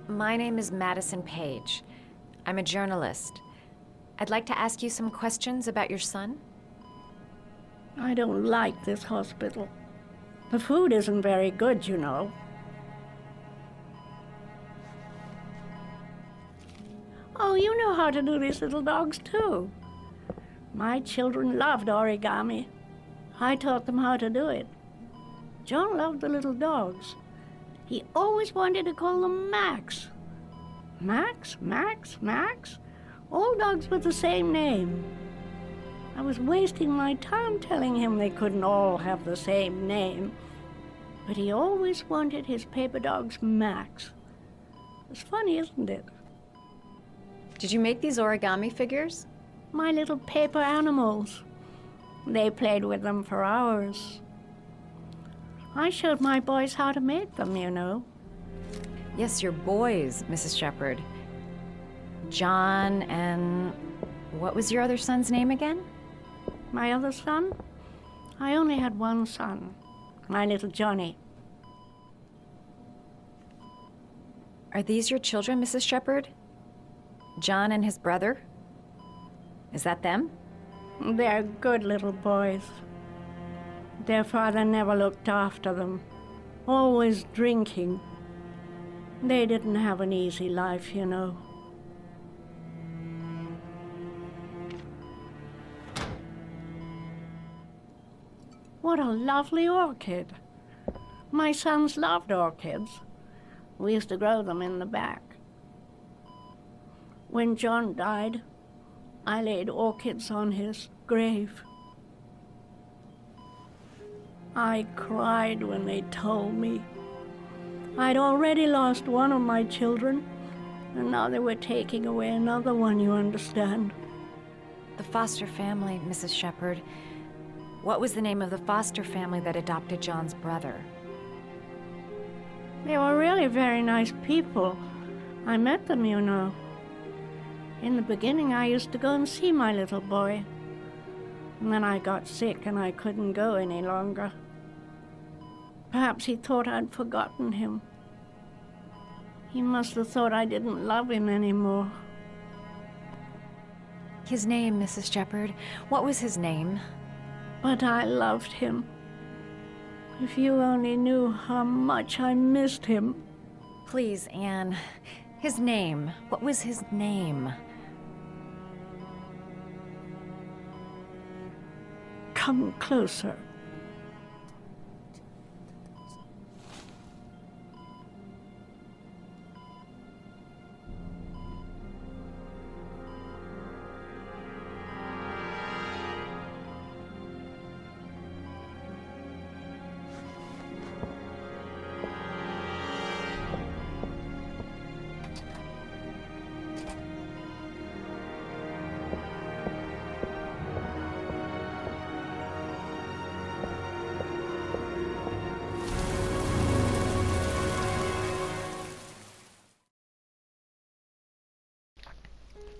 My name is Madison Page. I'm a journalist. I'd like to ask you some questions about your son. I don't like this hospital. The food isn't very good, you know. Oh, you know how to do these little dogs, too. My children loved origami. I taught them how to do it. John loved the little dogs. He always wanted to call them Max. Max, Max, Max? All dogs with the same name. I was wasting my time telling him they couldn't all have the same name. But he always wanted his paper dogs Max. It's funny, isn't it? Did you make these origami figures? My little paper animals. They played with them for hours. I showed my boys how to make them, you know. Yes, your boys, Mrs. Shepherd. John and... what was your other son's name again? My other son? I only had one son, my little Johnny. Are these your children, Mrs. Shepherd? John and his brother? Is that them? They're good little boys. Their father never looked after them, always drinking. They didn't have an easy life, you know. What a lovely orchid. My sons loved orchids. We used to grow them in the back. When John died, I laid orchids on his grave. I cried when they told me. I'd already lost one of my children, and now they were taking away another one, you understand. The foster family, Mrs. Shepherd. What was the name of the foster family that adopted John's brother? They were really very nice people. I met them, you know. In the beginning, I used to go and see my little boy. And then I got sick and I couldn't go any longer. Perhaps he thought I'd forgotten him. He must have thought I didn't love him anymore. His name, Mrs. Shepherd. What was his name? But I loved him. If you only knew how much I missed him. Please, Anne. His name. What was his name? Come closer.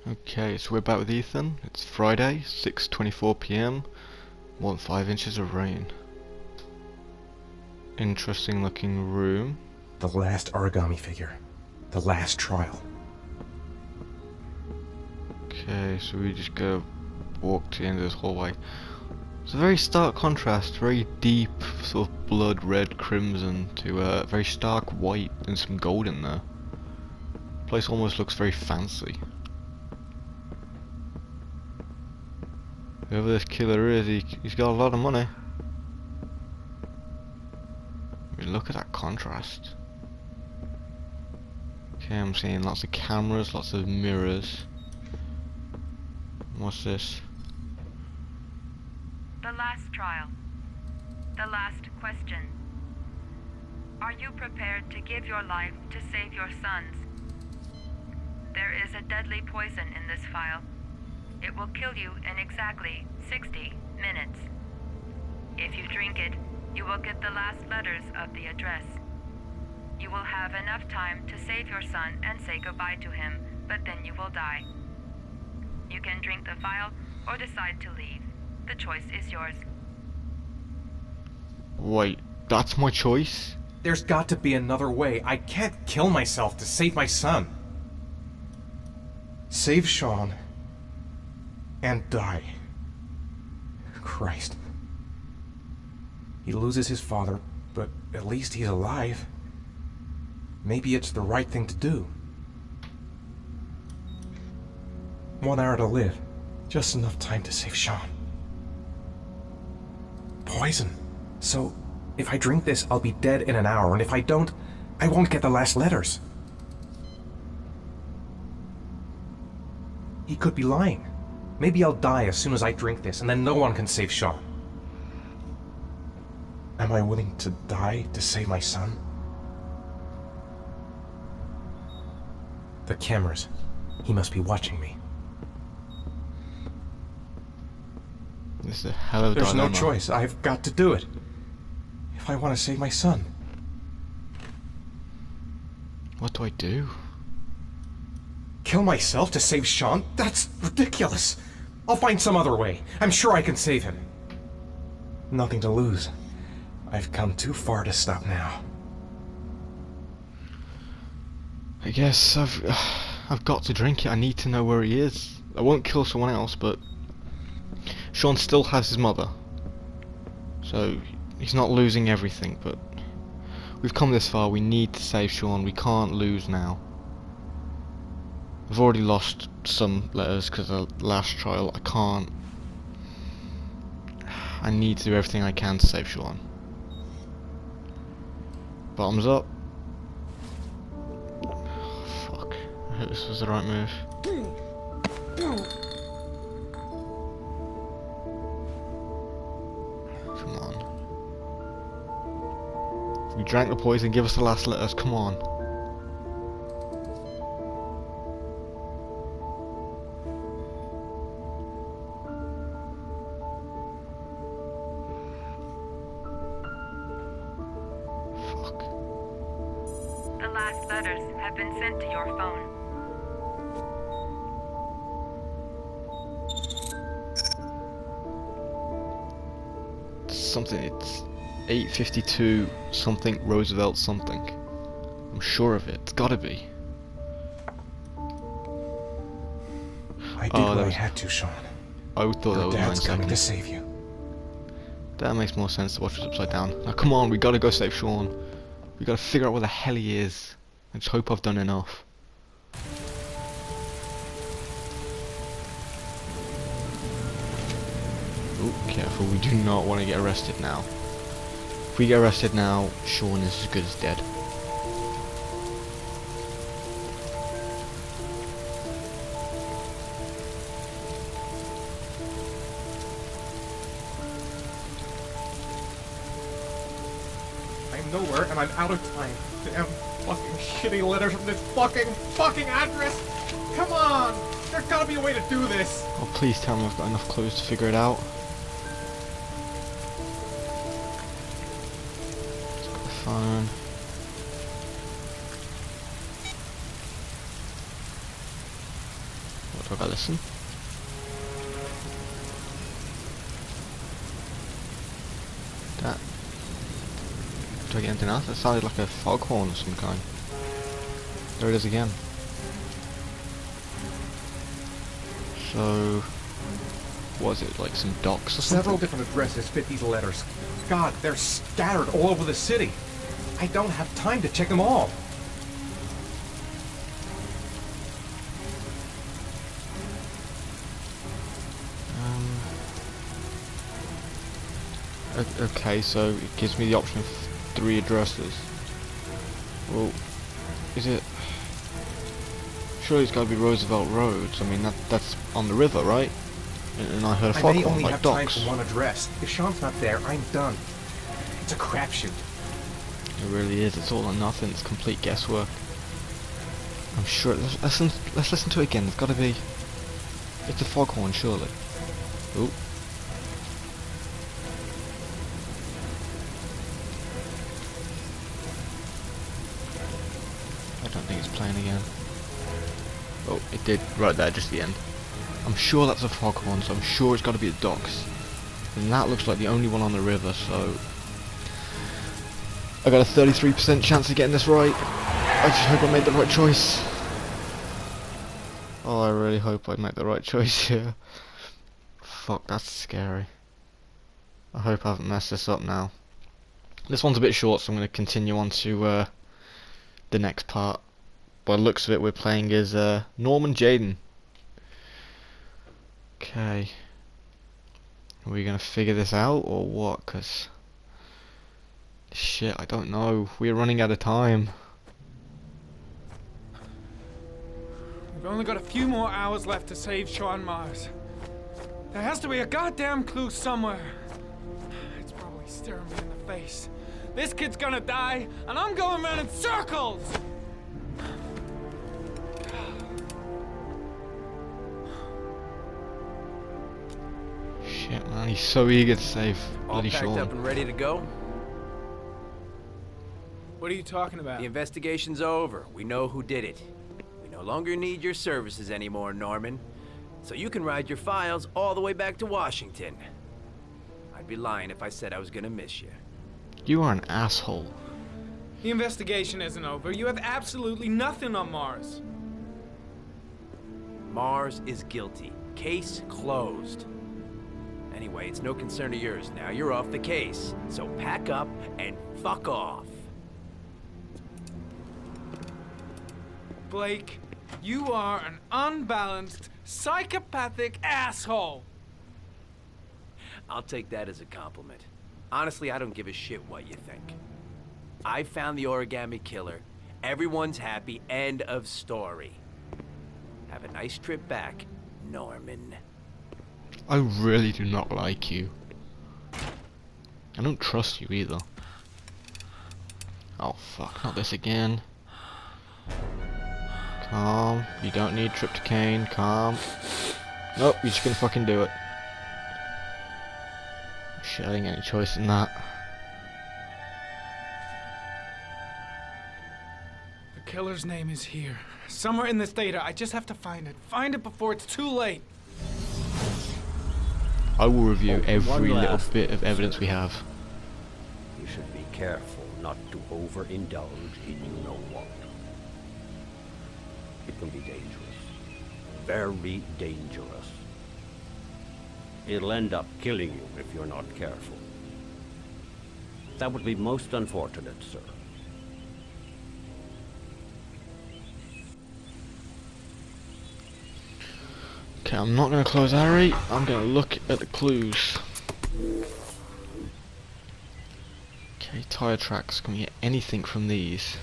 Okay, so we're back with Ethan. It's Friday, 6:24 p.m. More than 5 inches of rain. Interesting looking room. The last origami figure. The last trial. Okay, so we just go walk to the end of this hallway. It's a very stark contrast, very deep sort of blood red crimson to very stark white and some gold in there. The place almost looks very fancy. Whoever this killer is, he's got a lot of money. I mean, look at that contrast. Okay, I'm seeing lots of cameras, lots of mirrors. What's this? The last trial. The last question. Are you prepared to give your life to save your sons? There is a deadly poison in this file. It will kill you in exactly 60 minutes. If you drink it, you will get the last letters of the address. You will have enough time to save your son and say goodbye to him, but then you will die. You can drink the file or decide to leave. The choice is yours. Wait, that's my choice? There's got to be another way. I can't kill myself to save my son. Save Sean and die. Christ. He loses his father, but at least he's alive. Maybe it's the right thing to do. 1 hour to live. Just enough time to save Sean. Poison. So, if I drink this, I'll be dead in an hour, and if I don't, I won't get the last letters. He could be lying. Maybe I'll die as soon as I drink this, and then no one can save Sean. Am I willing to die to save my son? The cameras. He must be watching me. This is a hell of a There's dilemma. no choice. I've got to do it. If I want to save my son. What do I do? Kill myself to save Sean? That's ridiculous. I'll find some other way. I'm sure I can save him. Nothing to lose. I've come too far to stop now. I guess I've got to drink it. I need to know where he is. I won't kill someone else, but Sean still has his mother, so he's not losing everything. But we've come this far. We need to save Sean. We can't lose now. I've already lost some letters because of the last trial. I can't. I need to do everything I can to save Sean. Bottoms up. Fuck. I hope this was the right move. Come on. If we drank the poison, give us the last letters. Come on. The last letters have been sent to your phone. Something, it's 852 something Roosevelt something. I'm sure of it. It's gotta be. I did Oh, what that I was- had to, Sean. I thought that Your was 9 dad's coming to seconds. save you. That makes more sense to watch this upside down. Now come on, we gotta go save Sean. We gotta figure out where the hell he is. I just hope I've done enough. Oh, careful, we do not want to get arrested now. If we get arrested now, Sean is as good as dead. I'm nowhere and I'm out of time. Damn fucking shitty letters from this fucking address. Come on! There's gotta be a way to do this. Oh, please tell me I've got enough clues to figure it out. Let's got the phone. What do I gotta listen? That. Do I get anything else? That sounded like a foghorn of some kind. There it is again. So, was it like some docks or Several something? different addresses fit these letters. God, they're scattered all over the city. I don't have time to check them all. Okay, so it gives me the option of 3 addresses. Well, is it? Surely it's got to be Roosevelt Roads. I mean, that's on the river, right? And I heard a I may foghorn, only like have time docks. for one address. If Sean's not there, I'm done. It's a crapshoot. It really is. It's all or nothing. It's complete guesswork. I'm sure. Let's listen to it again. There's got to be. It's a foghorn, surely. Ooh. I don't think it's playing again. Oh, it did right there, just the end. I'm sure that's a foghorn, so I'm sure it's got to be the docks. And that looks like the only one on the river, so I got a 33% chance of getting this right. I just hope I made the right choice. Oh, I really hope I made the right choice here. Fuck, that's scary. I hope I haven't messed this up now. This one's a bit short, so I'm going to continue on to the next part. By the looks of it, we're playing as Norman Jaden. Okay. Are we going to figure this out, or what? Because... shit, I don't know. We're running out of time. We've only got a few more hours left to save Sean Mars. There has to be a goddamn clue somewhere. It's probably staring me in the face. This kid's gonna die, and I'm going around in circles! Shit, man, he's so eager to save All bloody packed Sean. up and ready to go? What are you talking about? The investigation's over. We know who did it. We no longer need your services anymore, Norman. So you can ride your files all the way back to Washington. I'd be lying if I said I was gonna miss you. You are an asshole. The investigation isn't over. You have absolutely nothing on Mars. Mars is guilty. Case closed. Anyway, it's no concern of yours now. You're off the case. So pack up and fuck off. Blake, you are an unbalanced, psychopathic asshole. I'll take that as a compliment. Honestly, I don't give a shit what you think. I found the origami killer. Everyone's happy. End of story. Have a nice trip back, Norman. I really do not like you. I don't trust you either. Oh fuck, not this again. Calm. You don't need tryptocane. Calm. Nope, you're just gonna fucking do it. Shit, I didn't get any choice in that. The killer's name is here. Somewhere in this data. I just have to find it. Find it before it's too late. I will review One every little last bit of thing, evidence sir. we have. You should be careful not to overindulge in you know what. It can be dangerous. Very dangerous. It'll end up killing you if you're not careful. That would be most unfortunate, sir. Okay, I'm not going to close Harry. I'm going to look at the clues. Okay, tire tracks. Can we get anything from these?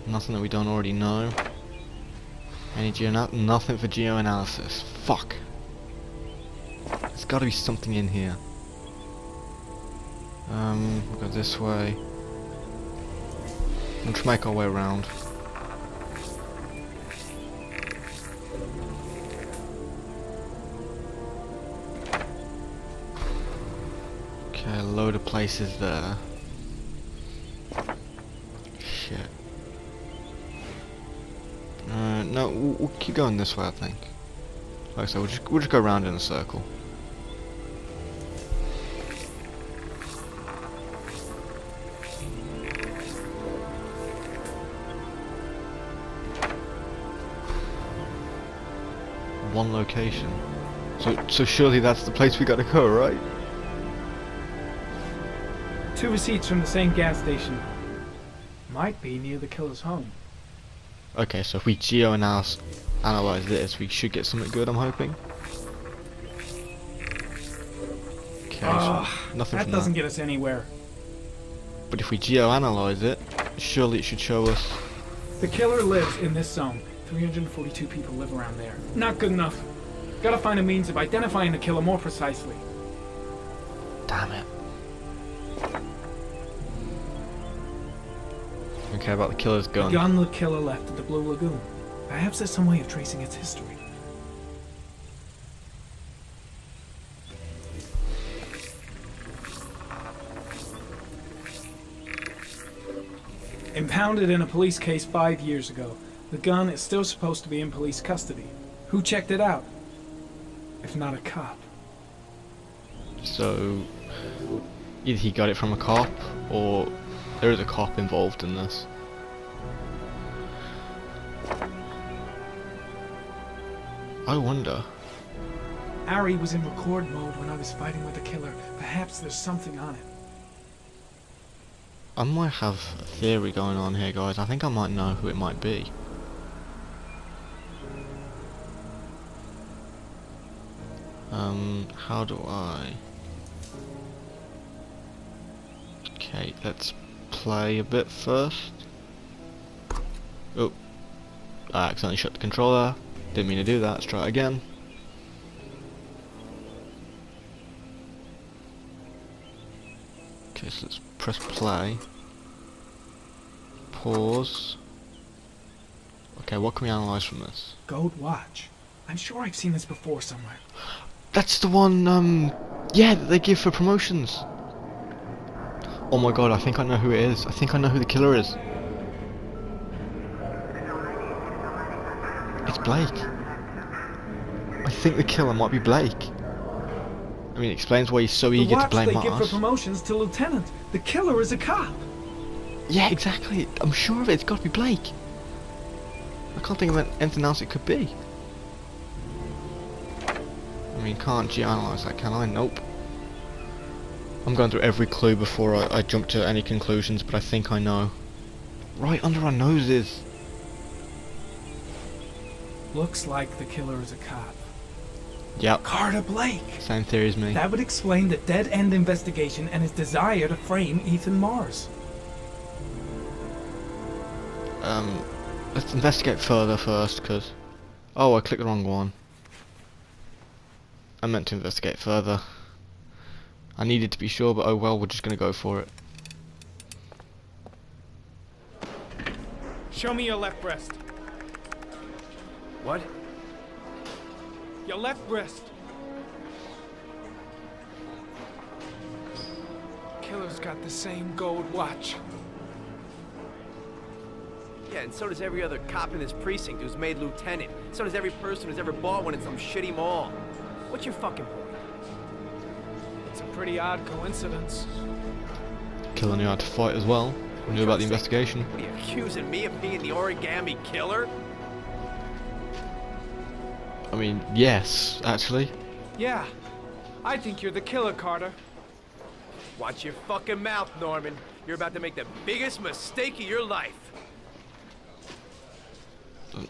Nothing that we don't already know. Any nothing for geoanalysis. Fuck. There's got to be something in here. We'll go this way. We'll just make our way around. Okay, a load of places there. Shit. No, we'll keep going this way, I think. Like I said, we'll just go around in a circle. One location. So surely that's the place we gotta go, right? 2 receipts from the same gas station. Might be near the killer's home. Okay, so if we geoanalyze this, we should get something good, I'm hoping. Okay, so nothing That from doesn't that. get us anywhere. But if we geoanalyze it, surely it should show us. The killer lives in this zone. 342 people live around there. Not good enough. Gotta find a means of identifying the killer more precisely. Damn it. Okay, about the killer's The gun. gun the killer left at the Blue Lagoon. Perhaps there's some way of tracing its history. Impounded in a police case 5 years ago. The gun is still supposed to be in police custody. Who checked it out? if not a cop. So, either he got it from a cop, or there is a cop involved in this. I wonder. Ari was in record mode when I was fighting with the killer. Perhaps there's something on it. I might have a theory going on here, guys. I think I might know who it might be. How do I... Okay, let's play a bit first. Oh, I accidentally shut the controller. Didn't mean to do that. Let's try it again. Okay, so let's press play. Pause. Okay, what can we analyse from this? Gold watch. I'm sure I've seen this before somewhere. That's the one, yeah, that they give for promotions. Oh my god, I think I know who it is. I think I know who the killer is. It's Blake. I think the killer might be Blake. I mean, it explains why he's so eager to blame The watch they give Mars. for promotions to lieutenant. The killer is a cop. Yeah, exactly. I'm sure of it. It's got to be Blake. I can't think of anything else it could be. I mean, can't geanalyze that, can I? Nope. I'm going through every clue before I jump to any conclusions, but I think I know. Right under our noses. Looks like the killer is a cop. Yep. Carter Blake. Same theory as me. That would explain the dead-end investigation and his desire to frame Ethan Mars. Let's investigate further first, because... Oh, I clicked the wrong one. I meant to investigate further. I needed to be sure, but oh well, we're just going to go for it. Show me your left breast. What? Your left breast. Killer's got the same gold watch. Yeah, and so does every other cop in this precinct who's made lieutenant. So does every person who's ever bought one in some shitty mall. What's your fucking point? It's a pretty odd coincidence. Killer knew how to fight as well. Knew about the investigation. What are you accusing me of being the origami killer? I mean, yes, actually. Yeah, I think you're the killer, Carter. Watch your fucking mouth, Norman. You're about to make the biggest mistake of your life.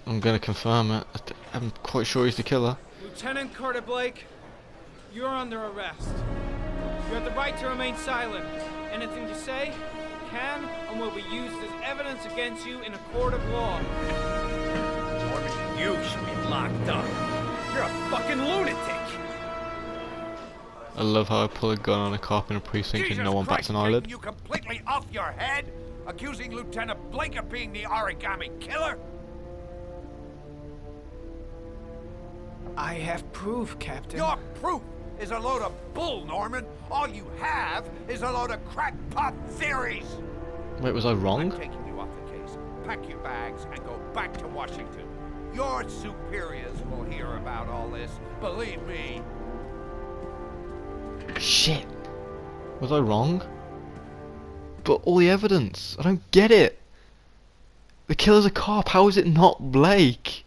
I'm gonna confirm it. I'm quite sure he's the killer. Lieutenant Carter Blake, you're under arrest. You have the right to remain silent. Anything you say can and will be used as evidence against you in a court of law. Norman, you should be locked up. You're a fucking lunatic. I love how I pull a gun on a cop in a precinct and no one bats an eyelid. You completely off your head? Accusing Lieutenant Blake of being the origami killer? I have proof, Captain. Your proof is a load of bull, Norman. All you have is a load of crackpot theories. Wait, was I wrong? I'm taking you off the case. Pack your bags and go back to Washington. Your superiors will hear about all this. Believe me. Shit. Was I wrong? But all the evidence. I don't get it. The killer's a cop. How is it not Blake?